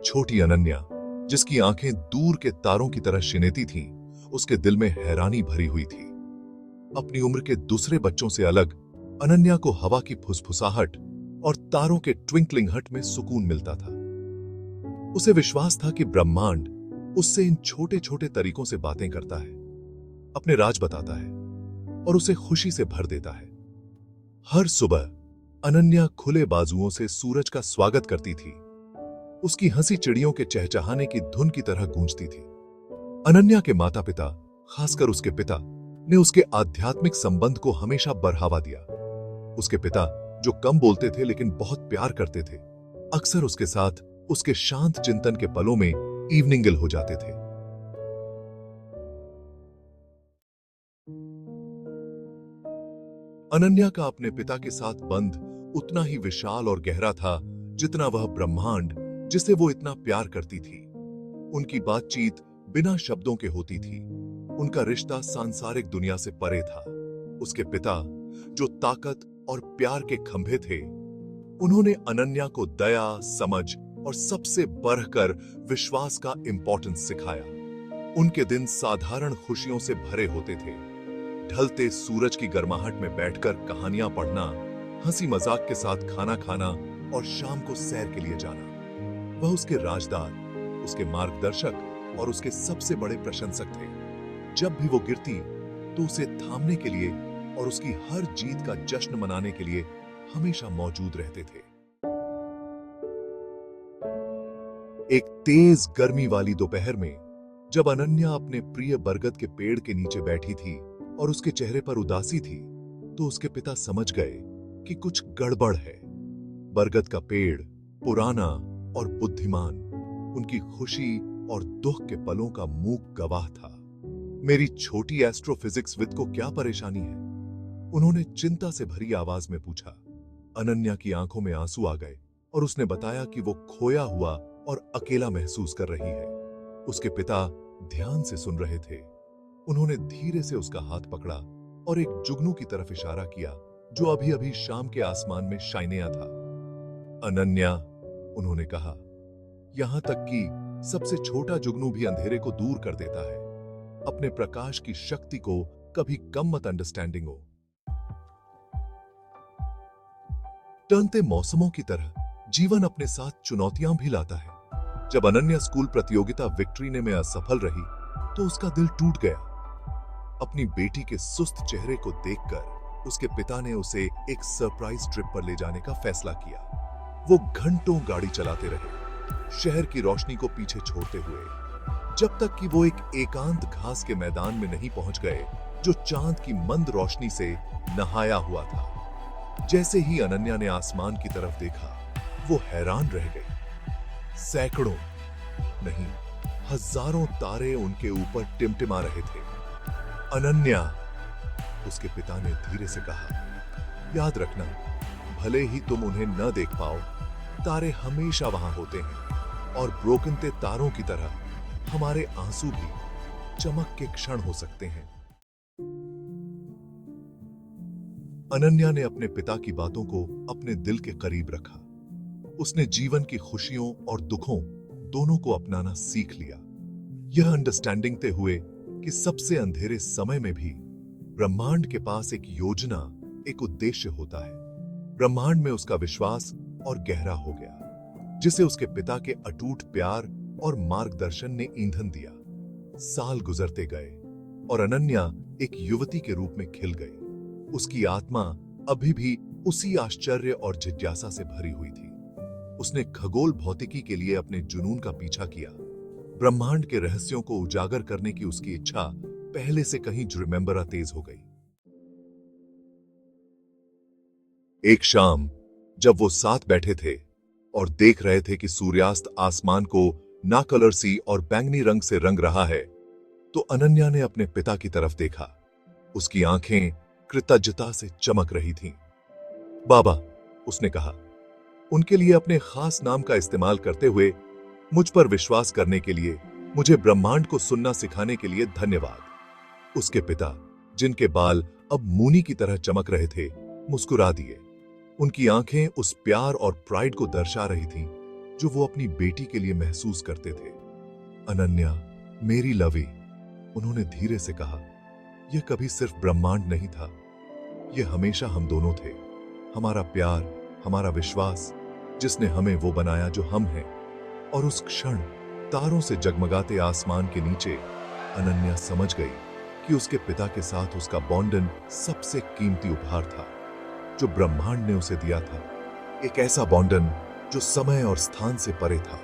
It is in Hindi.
छोटी अनन्या, जिसकी आंखें दूर के तारों की तरह शिनेती थीं, उसके दिल में हैरानी भरी हुई थी। अपनी उम्र के दूसरे बच्चों से अलग अनन्या को हवा की फुसफुसाहट और तारों के ट्विंकलिंग हट में सुकून मिलता था। उसे विश्वास था कि ब्रह्मांड उससे इन छोटे छोटे तरीकों से बातें करता है, अपने राज बताता है और उसे खुशी से भर देता है। हर सुबह अनन्या खुले बाजुओं से सूरज का स्वागत करती थी। उसकी हंसी चिड़ियों के चहचहाने की धुन की तरह गूंजती थी। अनन्या के माता पिता, खासकर उसके पिता, ने उसके आध्यात्मिक संबंध को हमेशा बढ़ावा दिया। उसके पिता, जो कम बोलते थे लेकिन बहुत प्यार करते थे, अक्सर उसके साथ उसके शांत चिंतन के पलों में इवनिंगल हो जाते थे। अनन्या का अपने पिता के साथ बंध उतना ही विशाल और गहरा था जितना वह ब्रह्मांड जिसे वो इतना प्यार करती थी। उनकी बातचीत बिना शब्दों के होती थी। उनका रिश्ता सांसारिक दुनिया से परे था। उसके पिता, जो ताकत और प्यार के खंभे थे, उन्होंने अनन्या को दया, समझ और सबसे बढ़कर विश्वास का इंपॉर्टेंस सिखाया। उनके दिन साधारण खुशियों से भरे होते थे। ढलते सूरज की गर्माहट में बैठकर कहानियां पढ़ना, हंसी मजाक के साथ खाना खाना और शाम को सैर के लिए जाना। वह उसके राजदार, उसके मार्गदर्शक और उसके सबसे बड़े प्रशंसक थे। जब भी वो गिरती तो उसे थामने के लिए और उसकी हर जीत का जश्न मनाने के लिए हमेशा मौजूद रहते थे। एक तेज गर्मी वाली दोपहर में जब अनन्या अपने प्रिय बरगद के पेड़ के नीचे बैठी थी और उसके चेहरे पर उदासी थी, तो उसके पिता समझ गए कि कुछ गड़बड़ है। बरगद का पेड़ पुराना और बुद्धिमान, उनकी खुशी और दुख के पलों का मूक गवाह था। मेरी छोटी एस्ट्रोफिजिक्स विद को क्या परेशानी है? उन्होंने चिंता से भरी आवाज में पूछा। अनन्या की आंखों में आंसू आ गए और उसने बताया कि वो खोया हुआ और अकेला महसूस कर रही है। उसके पिता ध्यान से सुन रहे थे। उन्होंने धीरे से उसका हाथ पकड़ा और एक जुगनू की तरफ इशारा किया जो अभी अभी शाम के आसमान में शाइनिया था। अनन्या, उन्होंने कहा, यहां तक कि सबसे छोटा जुगनू भी अंधेरे को दूर कर देता है। अपने प्रकाश की शक्ति को कभी कम मत अंडरस्टैंडिंग हो। टर्नते मौसमों की तरह जीवन अपने साथ चुनौतियां भी लाता है। जब अनन्या स्कूल प्रतियोगिता विक्ट्रीने में असफल रही तो उसका दिल टूट गया। अपनी बेटी के सुस्त चेहरे को देखकर उसके पिता ने उसे एक सरप्राइज ट्रिप पर ले जाने का फैसला किया। वो घंटों गाड़ी चलाते रहे, शहर की रोशनी को पीछे छोड़ते हुए, जब तक कि वो एक एकांत घास के मैदान में नहीं पहुंच गए जो चांद की मंद रोशनी से नहाया हुआ था। जैसे ही अनन्या ने आसमान की तरफ देखा, वो हैरान रह गई। सैकड़ों नहीं, हजारों तारे उनके ऊपर टिमटिमा रहे थे। अनन्या, उसके पिता ने धीरे से कहा, याद रखना, भले ही तुम उन्हें न देख पाओ, तारे हमेशा वहां होते हैं और ब्रोकनते तारों की तरह हमारे आंसू भी चमक के क्षण हो सकते हैं। अनन्या ने अपने पिता की बातों को अपने दिल के करीब रखा। उसने जीवन की खुशियों और दुखों दोनों को अपनाना सीख लिया, यह अंडरस्टैंडिंग ते हुए कि सबसे अंधेरे समय में भी ब्रह्मांड के पास एक योजना, एक उद्देश्य होता है। ब्रह्मांड में उसका विश्वास और गहरा हो गया, जिसे उसके पिता के अटूट प्यार और मार्गदर्शन ने ईंधन दिया। साल गुजरते गए और अनन्या एक युवती के रूप में खिल गई। उसकी आत्मा अभी भी उसी आश्चर्य और जिज्ञासा से भरी हुई थी। उसने खगोल भौतिकी के लिए अपने जुनून का पीछा किया। ब्रह्मांड के रहस्यों को उजागर करने की उसकी इच्छा पहले से कहीं रिमेंबर तेज हो गई। एक शाम जब वो साथ बैठे थे और देख रहे थे कि सूर्यास्त आसमान को नाकलरसी और बैंगनी रंग से रंग रहा है, तो अनन्या ने अपने पिता की तरफ देखा। उसकी आंखें कृतज्ञता से चमक रही थीं। बाबा, उसने कहा, उनके लिए अपने खास नाम का इस्तेमाल करते हुए मुझ पर विश्वास करने के लिए, मुझे ब्रह्मांड को सुनना सिखाने के लिए धन्यवाद। उसके पिता, जिनके बाल अब मूनी की तरह चमक रहे थे, मुस्कुरा दिए। उनकी आंखें उस प्यार और प्राइड को दर्शा रही थीं जो वो अपनी बेटी के लिए महसूस करते थे। अनन्या, मेरी लवी, उन्होंने धीरे से कहा, यह कभी सिर्फ ब्रह्मांड नहीं था, यह हमेशा हम दोनों थे। हमारा प्यार, हमारा विश्वास, जिसने हमें वो बनाया जो हम हैं। और उस क्षण तारों से जगमगाते आसमान के नीचे अनन्या समझ गई कि उसके पिता के साथ उसका बॉन्डन सबसे कीमती उपहार था जो ब्रह्मांड ने उसे दिया था। एक ऐसा बॉन्डन जो समय और स्थान से परे था।